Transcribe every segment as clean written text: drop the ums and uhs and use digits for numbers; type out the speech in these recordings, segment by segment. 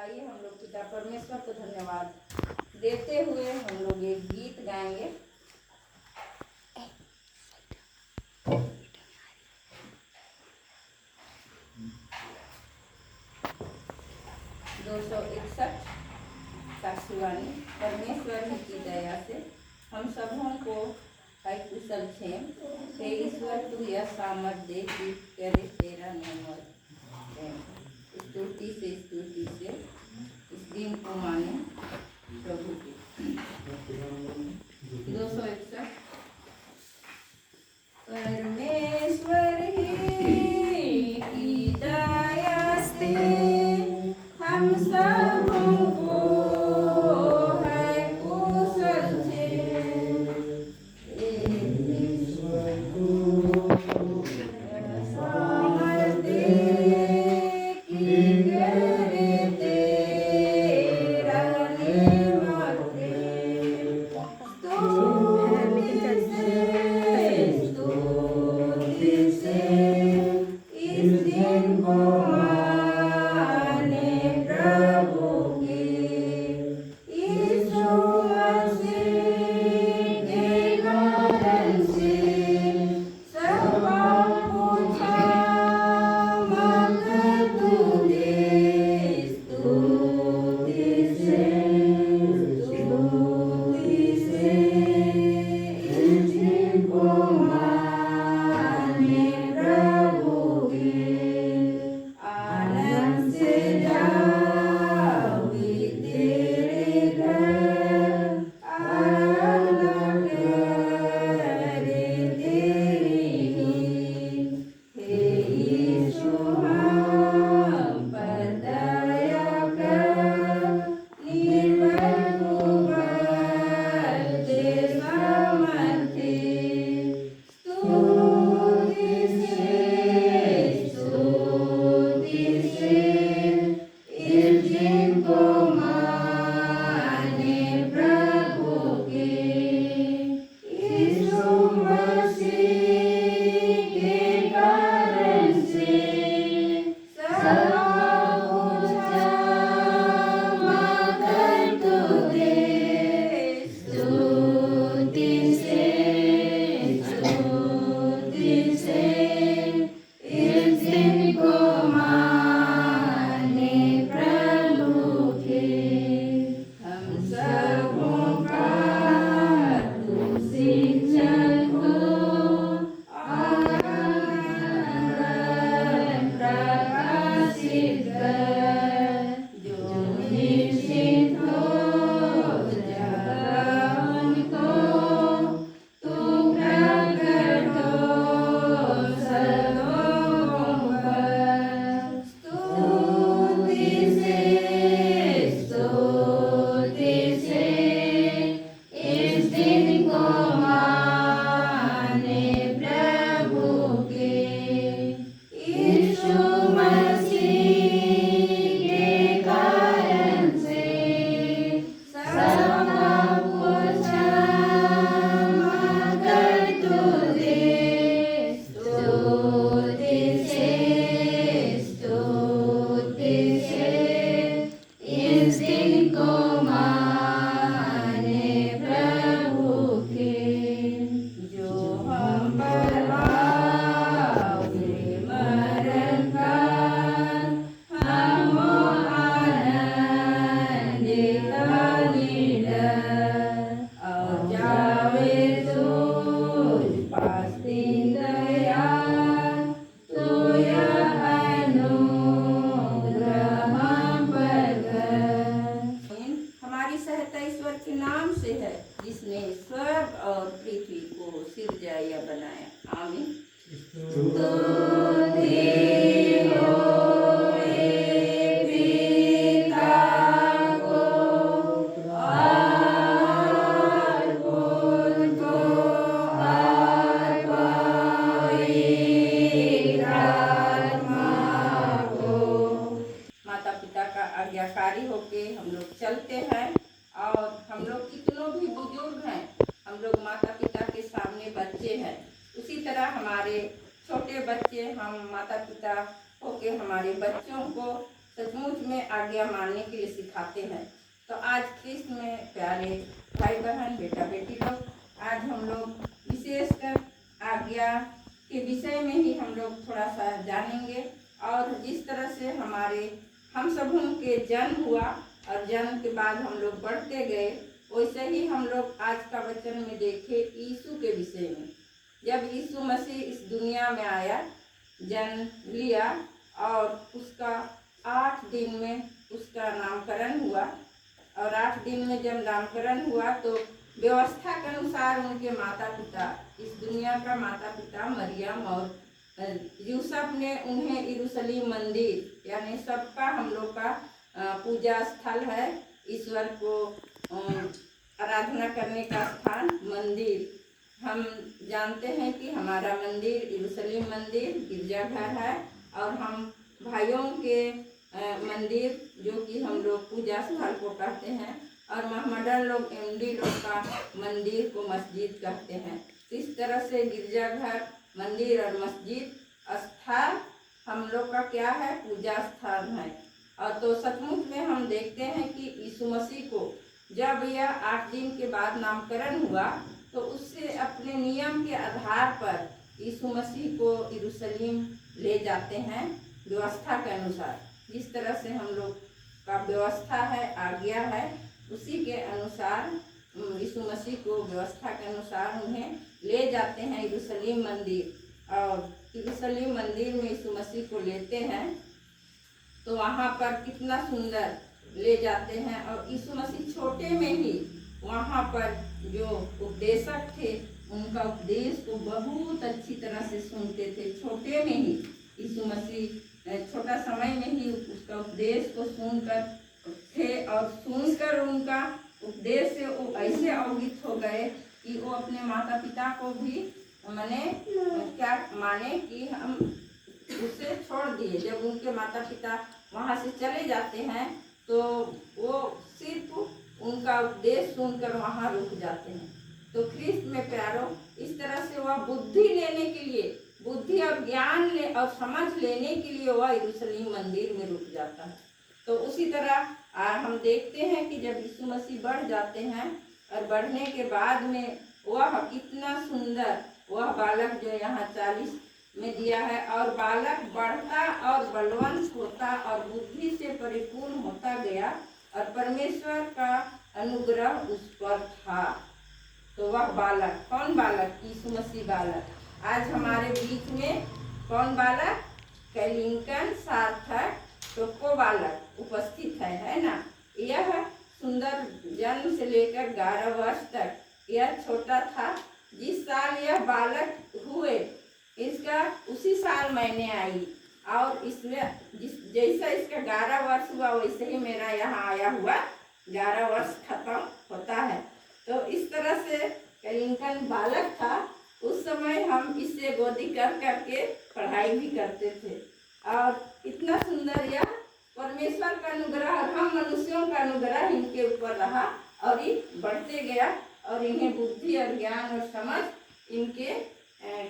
आइए हम लोग पिता परमेश्वर को धन्यवाद देते हुए हम लोग एक गीत गाएंगे। दो 261 साक्षीवाणी। परमेश्वर ही की दया से हम सबों को है कुशल क्षेम। हे ईश्वर तू यह सामर्थ दे कि करे तेरा नाम और स्तुति से इस दिन को माने प्रभु के। 261। परमेश्वर ही की दया से हम सबों को है कुशल क्षेम। ईश्वर को सामर्थ दे कि करे तेरा नाम और प्रेम। स्तुति से इस दिन को माने प्रभु के। यीशु मसीह के कारण से सब कुछ मगर तू दे। स्तुति से इस दिन को माने प्रभु के। आनंद से जाओगे तेरे घर, आराधना करे तेरी नींद। हे यीशु हम पर दया कर, निर्बल को बल दे सामर्थ्य। स्तुति से इस दिन को माने प्रभु के। यीशु मसीह के कारण से सब कुछ मगर तू दे। स्तुति से इस दिन को माने प्रभु के। हम सबों का तू शिक्षक हो, आनंद प्रकाशित कर। जो निश्चित हो जहाँ उनको तू प्रकट हो सलों पर। स्तुति से इस दिन को माने प्रभु के। यीशु मसीह के कारण से सब कुछ मगर तू दे। स्तुति से इस दिन को माने प्रभु के। जो हम पर आओगे मरण काल, हम आनंद का निडर। और जावे तुझ पास दीन दयाल, तो यह अनुग्रह हम पर कर। हमारी सहायता ईश्वर के नाम से है, जिसने स्वर्ग और पृथ्वी को सिरजा या बनाया। आमीन। स्तुति हो हे पिता को और पुत्र को और पवित्र आत्मा को। माता पिता का आज्ञाकारी होके हम लोग चलते हैं। और हम लोग कितनों भी बुजुर्ग हैं, हम लोग माता पिता के सामने बच्चे हैं। उसी तरह हमारे छोटे बच्चे, हम माता पिता होके हमारे बच्चों को सचमुच में आज्ञा मानने के लिए सिखाते हैं। तो आज ख्रिस्त में प्यारे भाई बहन, बेटा बेटी लोग, आज हम लोग विशेषकर आज्ञा के विषय में ही हम लोग थोड़ा सा जानेंगे। और जिस तरह से हम सबों के जन्म हुआ और जन्म के बाद हम लोग बढ़ते गए, वैसे ही हम लोग आज का वचन में देखे यीशु के विषय में। जब यीशु मसीह इस दुनिया में आया, जन्म लिया और उसका 8 दिन में उसका नामकरण हुआ, और 8 दिन में जब नामकरण हुआ तो व्यवस्था के अनुसार उनके माता पिता, इस दुनिया का माता पिता मरियम और यूसुफ ने उन्हें यरूशलेम मंदिर, यानी सबका हम लोग का पूजा स्थल है, ईश्वर को आराधना करने का स्थान मंदिर। हम जानते हैं कि हमारा मंदिर यरूशलेम मंदिर गिरजाघर है, और हम भाइयों के मंदिर जो कि हम लोग पूजा स्थल को कहते हैं, और मोहम्मदन लोग एमडी लोग का मंदिर को मस्जिद कहते हैं। इस तरह से गिरजाघर, मंदिर और मस्जिद स्थान हम लोग का क्या है, पूजा स्थान है। और तो सचमुच में हम देखते हैं कि यीशु मसीह को जब यह 8 दिन के बाद नामकरण हुआ, तो उससे अपने नियम के आधार पर यीशु मसीह को यरूशलेम ले जाते हैं व्यवस्था के अनुसार। जिस तरह से हम लोग का व्यवस्था है, आज्ञा है, उसी के अनुसार यीशु मसीह को व्यवस्था के अनुसार उन्हें ले जाते हैं यरूशलेम मंदिर। और यरूशलेम मंदिर में यीशु मसीह को लेते हैं तो वहाँ पर कितना सुंदर ले जाते हैं। और यीशु मसीह छोटे में ही वहाँ पर जो उपदेशक थे, उनका उपदेश को बहुत अच्छी तरह से सुनते थे। छोटे में ही यीशु मसीह छोटा समय में ही उसका उपदेश को सुनकर थे, और सुनकर उनका उपदेश से वो ऐसे अवगत हो गए कि वो अपने माता पिता को भी माने कि हम उसे छोड़ दिए। जब उनके माता पिता वहाँ से चले जाते हैं तो वो सिर्फ उनका उपदेश सुनकर वहाँ रुक जाते हैं। तो ख्रिस्त में प्यारो, इस तरह से वह बुद्धि लेने के लिए, बुद्धि और ज्ञान और समझ लेने के लिए वह यरूशलेम मंदिर में रुक जाता है। तो उसी तरह हम देखते हैं कि जब यीशु मसीह बढ़ जाते हैं, और बढ़ने के बाद में वह कितना सुंदर, वह बालक जो यहाँ 40 में दिया है, और बालक बढ़ता और बलवंत होता और बुद्धि से परिपूर्ण होता गया, और परमेश्वर का अनुग्रह उस पर था। तो वह बालक, कौन बालक? यीशु मसीह बालक। आज हमारे बीच में कौन बालक? कैलिंकन सार्थक टोको बालक उपस्थित है ना। यह सुंदर जन्म से लेकर 11 वर्ष तक यह छोटा था। जिस साल यह बालक हुए, इसका उसी साल मैंने आई, और इसमें जैसा इसका 11 वर्ष हुआ, वैसे ही मेरा यहाँ आया हुआ 11 वर्ष खत्म होता है। तो इस तरह से कैलिंकन बालक था। उस समय हम इससे गोदी कर करके पढ़ाई भी करते थे। और इतना सुंदर यह परमेश्वर का अनुग्रह और हम मनुष्यों का अनुग्रह इनके ऊपर रहा, और ये बढ़ते गया, और इन्हें बुद्धि और ज्ञान और समझ इनके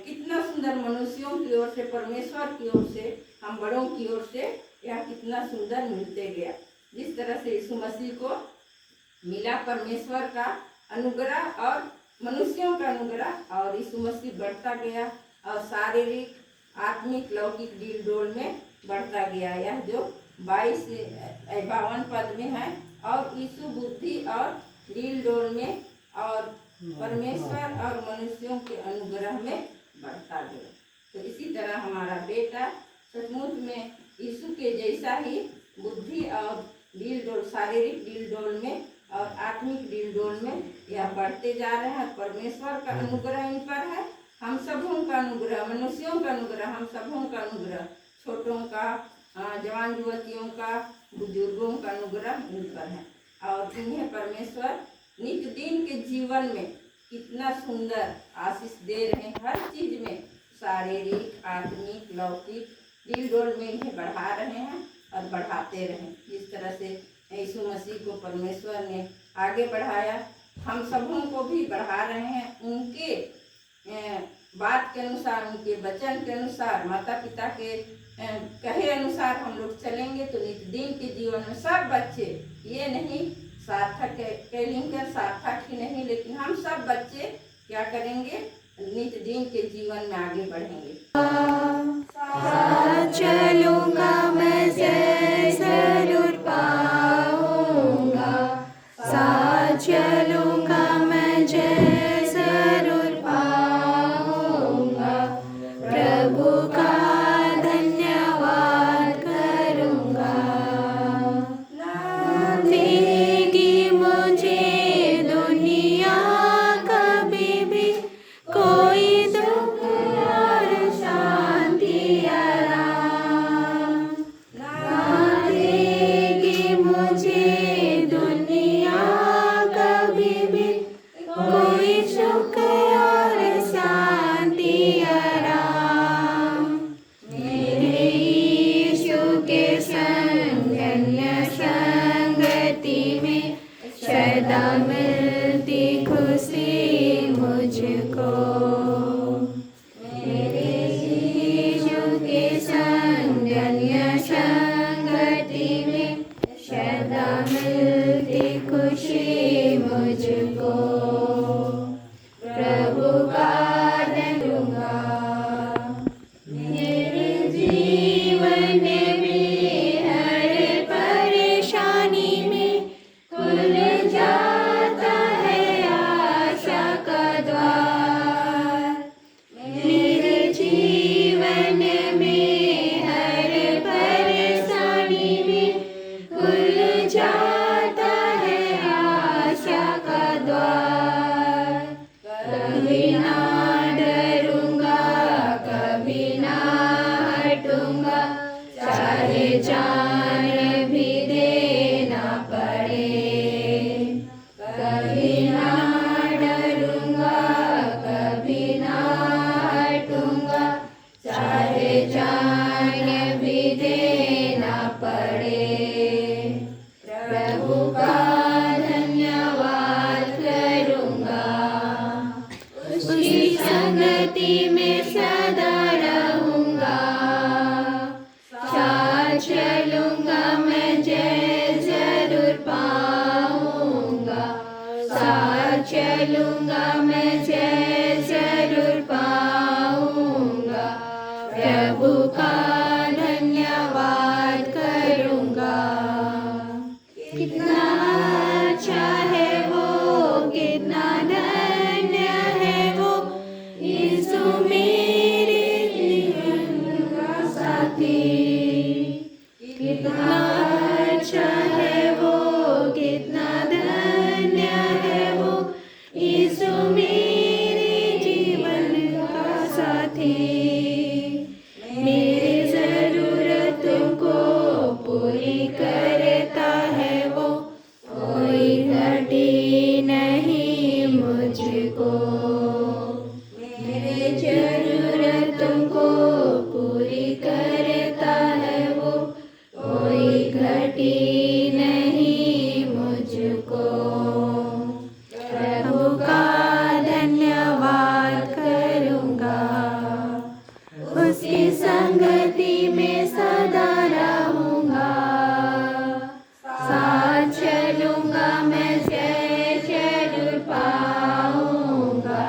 कितना सुंदर मनुष्यों की ओर से, परमेश्वर की ओर से, हम बड़ों की ओर से यह कितना सुंदर मिलते गया। जिस तरह से यीशु मसीह को मिला परमेश्वर का अनुग्रह और मनुष्यों का अनुग्रह, और यीशु मसीह बढ़ता गया और शारीरिक, आत्मिक, लौकिक डील डोल में बढ़ता गया। यह जो 52 पद में है, और यीशु बुद्धि और डील डोल में और परमेश्वर और मनुष्यों के अनुग्रह में बढ़ता गया। तो इसी तरह हमारा बेटा सचमुच में यीशु के जैसा ही बुद्धि और डील डोल, शारीरिक डील डोल में और आत्मिक डील डोल में यह बढ़ते जा रहे हैं। परमेश्वर का अनुग्रह इन पर है, हम सबों का अनुग्रह, मनुष्यों का अनुग्रह, हम सबों का अनुग्रह, छोटों का, जवान युवतियों का, बुजुर्गों का अनुग्रह इन पर है। और इन्हें परमेश्वर नित्य दिन के जीवन में कितना सुंदर आशीष दे रहे हैं। हर चीज में, शारीरिक, आत्मिक, लौकिक डील डोल में इन्हें बढ़ा रहे हैं और बढ़ाते रहें। जिस तरह से यीशु मसीह को परमेश्वर ने आगे बढ़ाया, हम सबों को भी बढ़ा रहे हैं। उनके बात के अनुसार, उनके वचन के अनुसार, माता पिता के कहे अनुसार हम लोग चलेंगे तो नित्य दिन के जीवन में सब बच्चे, ये नहीं सार्थक कैलिंकर सार्थक ही नहीं, लेकिन हम सब बच्चे क्या करेंगे, नित्य दिन के जीवन में आगे बढ़ेंगे। चलूंगा मैं जय जरूर पाऊंगा, साथ चलूंगा मैं जय जरूर पाऊंगा, प्रभु का धन्यवाद करूंगा। ना देगी मुझे दुनिया कभी भी कोई दुख और शांति आराम, ना देगी मुझे दुनिया कभी भी कोई सुख और शांति आराम। मेरे यीशु के संग अन्य संगति में सदा मिलती खुशी मुझको। मेरे यीशु के संग अन्य संगति में सदा मिलती खुशी मुझको। प्रभु का धन्यवाद मेरे जीवन में हर परेशानी में खुल जाता है आशा का द्वार। मेरे जीवन में हर परेशानी में खुल जाता है आशा का द्वार। कभी ना डरूंगा, कभी ना हटूंगा, चाहे जान भी देना पड़े। कभी ना डरूंगा, कभी ना हटूंगा, चाहे जान भी देना पड़े। प्रभु का धन्यवाद करूंगा, उसकी संगति में सदा रहूंगा। साथ चलूंगा मैं जय जरूर पाऊंगा, साथ चलूंगा मैं जय जरूर पाऊंगा, प्रभु का धन्यवाद करूंगा। कितना अच्छा है वो, कितना धन्य है वो, यीशु मेरे जीवन का साथी। कितना अच्छा है वो, कितना धन्य है वो, यीशु मेरे जीवन का साथी। मेरी जरूरतों को पूरी करता है वो, कोई घटी नहीं मुझको। मेरे जरूरतों को पूरी करता है वो, कोई घटी नहीं मुझको। प्रभु का धन्यवाद करूंगा, उसकी संगति में सदा रहूंगा। साथ चलूंगा मैं जय जरूर पाऊंगा,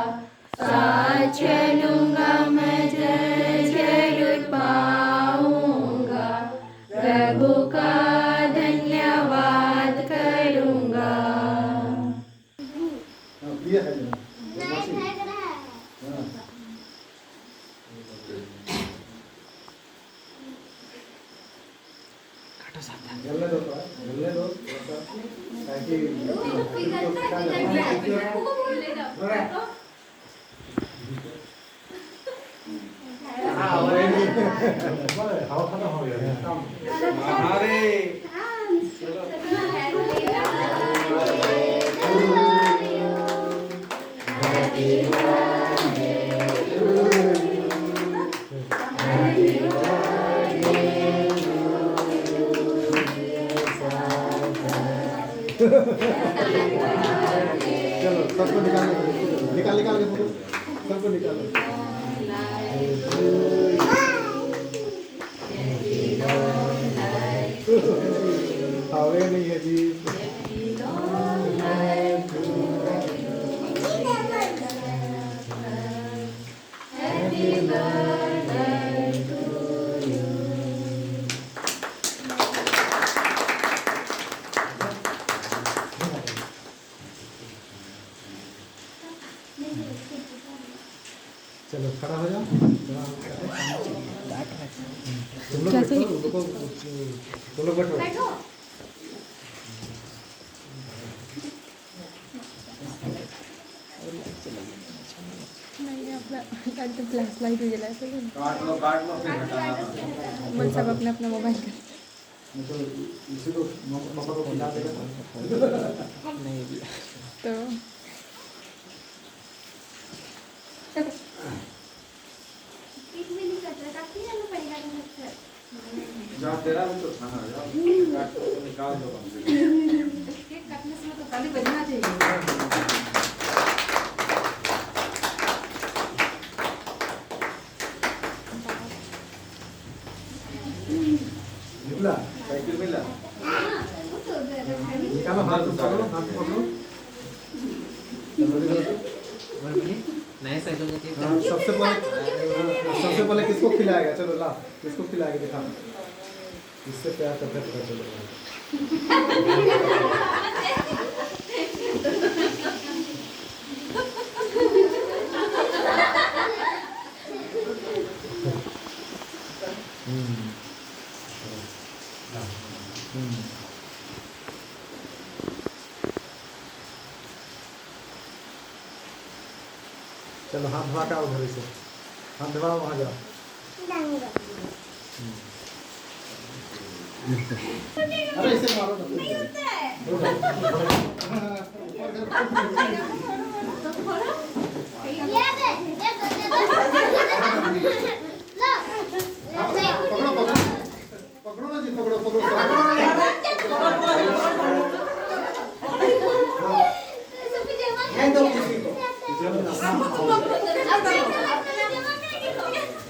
साथ चलूंगा मैं जय जरूर पाऊंगा, प्रभु का धन्यवाद करूंगा। चलो सबको निकाल के फोटो सबको निकालो। हवे नहीं है जी। चलो खड़ा हो जाओ। तुम लोग बैठो, तुम लोग बैठो। नहीं अपना तो फ्लैश लाइट भी जला तो काट लो फिर हटाना। मन सब अपना अपना मोबाइल कर तो इसी को पापा को खिला देगा। तो जहाँ तेरा भी तो खाना है, काट के निकाल दो कम से कम। केक काटने समय तो ताली बजना चाहिए। निकला साइकिल मिला। निकालो हाथ पकड़ो, हाथ पकड़ो। नए साइकिल का केक हाँ, सबसे पहले किसको खिलाएगा? चलो ला, किसको खिलाएगा दिखा। इससे प्यार करते पता चलेगा। चलो हाथ धोआ का उधर से हाथ धोआ वहाँ जाओ। अरे इसे मारो पकड़ो ना जी,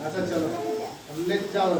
अच्छा चलो ले जाओ।